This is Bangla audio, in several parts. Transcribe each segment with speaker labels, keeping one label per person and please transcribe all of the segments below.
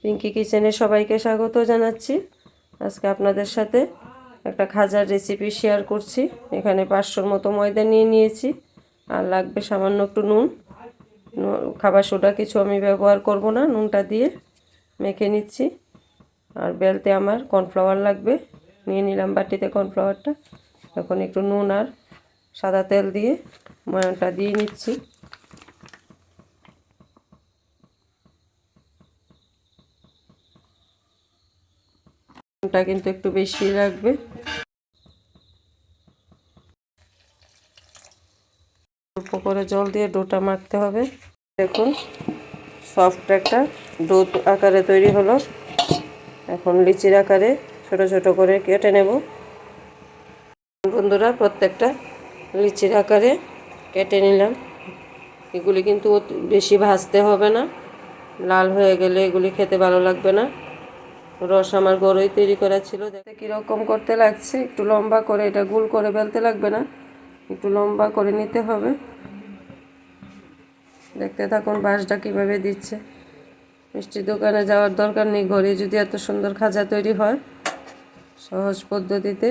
Speaker 1: পিঙ্কি কিচেনে সবাইকে স্বাগত জানাচ্ছি। আজকে আপনাদের সাথে একটা খাজার রেসিপি শেয়ার করছি। এখানে 500 মতো ময়দা নিয়ে নিয়েছি, আর লাগবে সামান্য একটু নুন। খাবার সোডা কিছু আমি ব্যবহার করব না, নুনটা দিয়ে মেখে নিচ্ছি। আর বেলতে আমার কর্নফ্লাওয়ার লাগবে, নিয়ে নিলাম বাটিতে কর্নফ্লাওয়ারটা। এখন একটু নুন আর সাদা তেল দিয়ে ময়ানটা দিয়ে নিচ্ছি। নুনটা কিন্তু একটু বেশি লাগবে। অল্প করে জল দিয়ে ডোটা মাখতে হবে। দেখুন সফট একটা ডো আকারে তৈরি হলো। এখন লিচির আকারে ছোট ছোট করে কেটে নেব। বন্ধুরা, প্রত্যেকটা লিচির আকারে কেটে নিলাম। এগুলি কিন্তু বেশি ভাজতে হবে না, লাল হয়ে গেলে এগুলি খেতে ভালো লাগবে না। রস আমার ঘরেই তৈরি করা ছিল। দেখতে কীরকম করতে লাগছে, একটু লম্বা করে, এটা গোল করে বেলতে লাগবে না, একটু লম্বা করে নিতে হবে। দেখতে থাকুন বাঁশটা কীভাবে দিচ্ছে। মিষ্টির দোকানে যাওয়ার দরকার নেই, ঘরে যদি এত সুন্দর খাজা তৈরি হয় সহজ পদ্ধতিতে।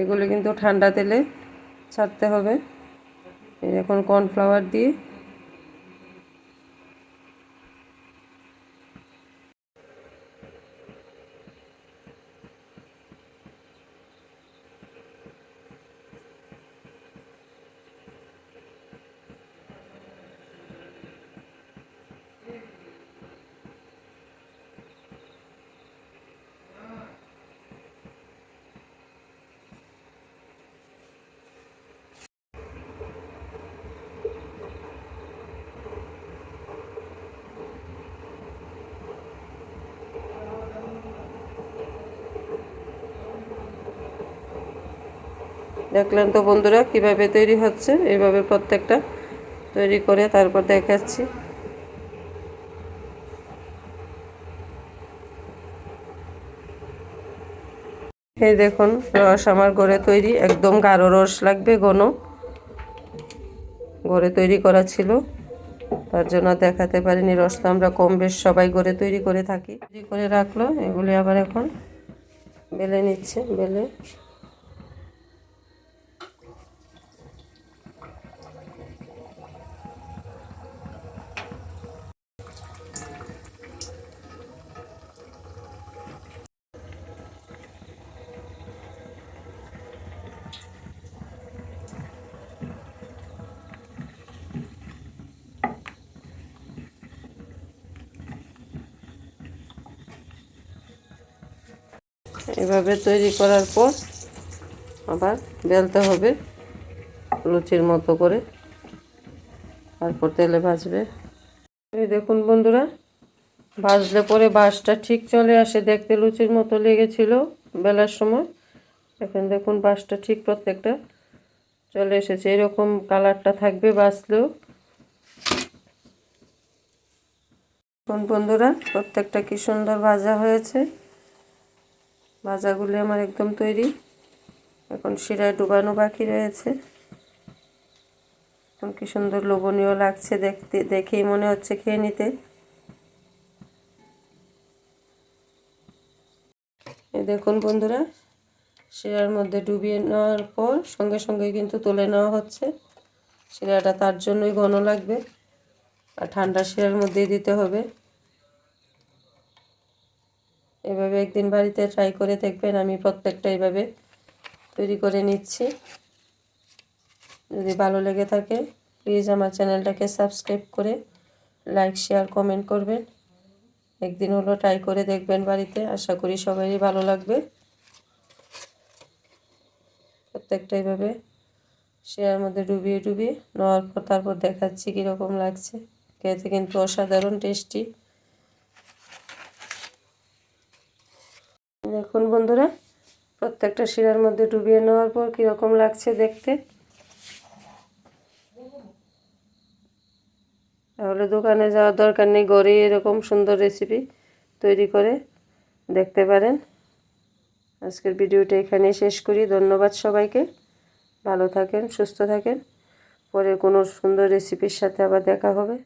Speaker 1: এগুলি কিন্তু ঠান্ডা তেলে ছাড়তে হবে। এখন কর্নফ্লাওয়ার দিয়ে দেখলেন তো বন্ধুরা কিভাবে তৈরি হচ্ছে। এইভাবে প্রত্যেকটা তৈরি করে তারপর দেখাচ্ছি। এই দেখুন রস আমার ঘরে তৈরি, একদম গাঢ় রস লাগবে, ঘন ঘরে তৈরি করা ছিল, তার জন্য দেখাতে পারিনি। রস তো আমরা কম বেশ সবাই ঘরে তৈরি করে থাকি। তৈরি করে রাখলো, এগুলি আবার এখন বেলে নিচ্ছে। বেলে এভাবে তৈরি করার পর আবার বেলতে হবে লুচির মতো করে, তারপর তেলে ভাজবে। এই দেখুন বন্ধুরা, ভাজলে পরে বাঁশটা ঠিক চলে আসে, দেখতে লুচির মতো লেগেছিল বেলার সময়। এখন দেখুন বাঁশটা ঠিক প্রত্যেকটা চলে এসেছে, এরকম কালারটা থাকবে ভাজলেও। এখন বন্ধুরা প্রত্যেকটা কি সুন্দর ভাজা হয়েছে। ভাজাগুলি আমার একদম তৈরি। এখন শিরায় ডুবানো বাকি রয়েছে। এখন কি সুন্দর লোভনীয় লাগছে দেখতে, দেখেই মনে হচ্ছে খেয়ে নিতে। এই দেখুন বন্ধুরা, শিরার মধ্যে ডুবিয়ে নেওয়ার পর সঙ্গে সঙ্গে কিন্তু তুলে নেওয়া হচ্ছে। শিরাটা তার জন্যই ঘন লাগবে, আর ঠান্ডা শিরার মধ্যেই দিতে হবে। এভাবে একদিন বাড়িতে ট্রাই করে দেখবেন। আমি প্রত্যেকটা এইভাবে তৈরি করে নিচ্ছি। যদি ভালো লেগে থাকে প্লিজ আমার চ্যানেলটাকে সাবস্ক্রাইব করে লাইক শেয়ার কমেন্ট করবেন। একদিন হলো ট্রাই করে দেখবেন বাড়িতে, আশা করি সবারই ভালো লাগবে। প্রত্যেকটা এইভাবে শিরার মধ্যে ডুবিয়ে ডুবিয়ে নেওয়ার পর তারপর দেখাচ্ছি কীরকম লাগছে। খেতে কিন্তু অসাধারণ টেস্টি। দেখুন বন্ধুরা, প্রত্যেকটা শিরার মধ্যে ডুবিয়ে নেওয়ার পর কীরকম লাগছে দেখতে। তাহলে দোকানে যাওয়ার দরকার নেই, ঘরেই এরকম সুন্দর রেসিপি তৈরি করে দেখতে পারেন। আজকের ভিডিওটা এখানেই শেষ করি। ধন্যবাদ সবাইকে। ভালো থাকেন, সুস্থ থাকেন। পরে কোনো সুন্দর রেসিপির সাথে আবার দেখা হবে।